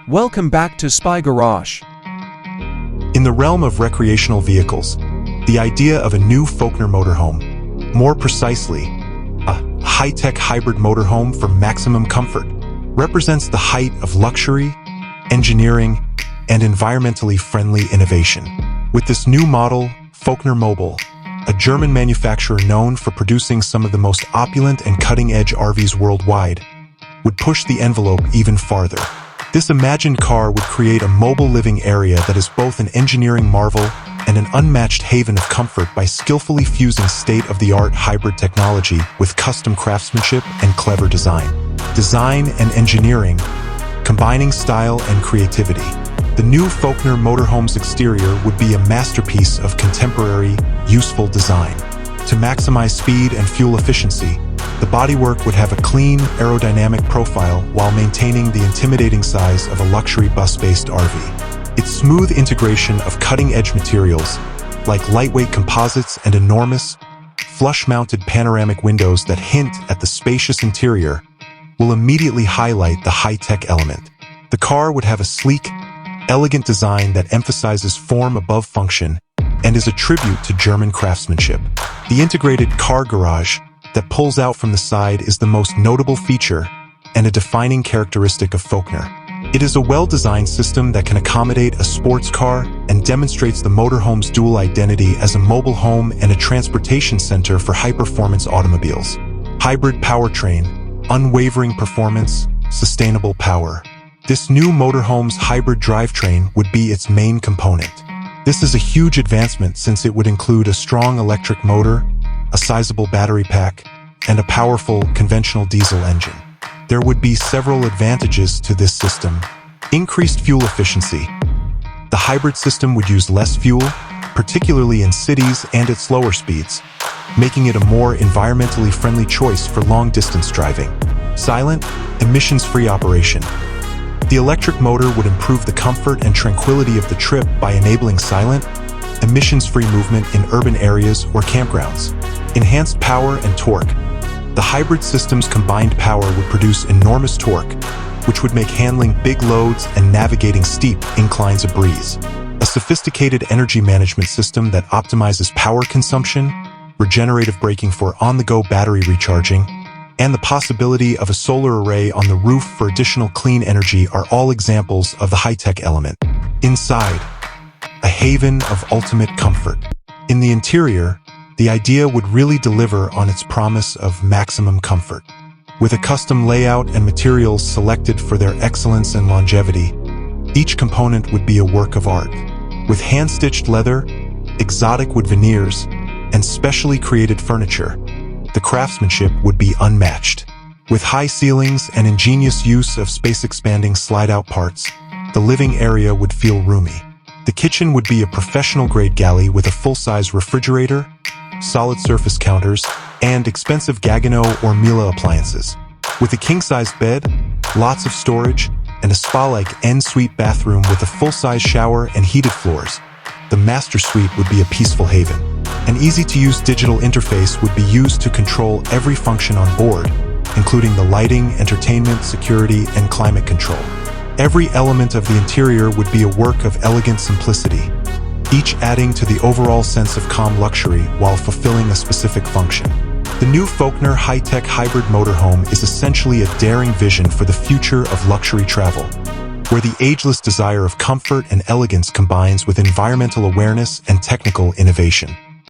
Welcome back to Spy Garage. In the realm of recreational vehicles, the idea of a new Volkner Motorhome, more precisely, a high-tech hybrid motorhome for maximum comfort, represents the height of luxury, engineering, and environmentally friendly innovation. With this new model, Volkner Mobil, a German manufacturer known for producing some of the most opulent and cutting-edge RVs worldwide, would push the envelope even farther. This imagined car would create a mobile living area that is both an engineering marvel and an unmatched haven of comfort by skillfully fusing state-of-the-art hybrid technology with custom craftsmanship and clever design. Design and engineering, combining style and creativity. The new Volkner Motorhome's exterior would be a masterpiece of contemporary, useful design. To maximize speed and fuel efficiency, the bodywork would have a clean, aerodynamic profile while maintaining the intimidating size of a luxury bus-based RV. Its smooth integration of cutting-edge materials, like lightweight composites and enormous, flush-mounted panoramic windows that hint at the spacious interior, will immediately highlight the high-tech element. The car would have a sleek, elegant design that emphasizes form above function and is a tribute to German craftsmanship. The integrated car garage that pulls out from the side is the most notable feature and a defining characteristic of Volkner. It is a well-designed system that can accommodate a sports car and demonstrates the motorhome's dual identity as a mobile home and a transportation center for high-performance automobiles. Hybrid powertrain, unwavering performance, sustainable power. This new motorhome's hybrid drivetrain would be its main component. This is a huge advancement since it would include a strong electric motor, a sizable battery pack, and a powerful conventional diesel engine. There would be several advantages to this system. Increased fuel efficiency. The hybrid system would use less fuel, particularly in cities and at slower speeds, making it a more environmentally friendly choice for long-distance driving. Silent, emissions-free operation. The electric motor would improve the comfort and tranquility of the trip by enabling silent, emissions-free movement in urban areas or campgrounds. Enhanced power and torque. The hybrid system's combined power would produce enormous torque, which would make handling big loads and navigating steep inclines a breeze. A sophisticated energy management system that optimizes power consumption, regenerative braking for on-the-go battery recharging, and the possibility of a solar array on the roof for additional clean energy are all examples of the high-tech element. Inside, a haven of ultimate comfort. In the interior, the idea would really deliver on its promise of maximum comfort. With a custom layout and materials selected for their excellence and longevity, each component would be a work of art. With hand-stitched leather, exotic wood veneers, and specially created furniture, the craftsmanship would be unmatched. With high ceilings and ingenious use of space-expanding slide-out parts, the living area would feel roomy. The kitchen would be a professional-grade galley with a full-size refrigerator, solid surface counters, and expensive Gaggenau or Miele appliances. With a king-sized bed, lots of storage, and a spa-like en-suite bathroom with a full-size shower and heated floors, the master suite would be a peaceful haven. An easy-to-use digital interface would be used to control every function on board, including the lighting, entertainment, security, and climate control. Every element of the interior would be a work of elegant simplicity, each adding to the overall sense of calm luxury while fulfilling a specific function. The new Volkner high-tech hybrid motorhome is essentially a daring vision for the future of luxury travel, where the ageless desire of comfort and elegance combines with environmental awareness and technical innovation.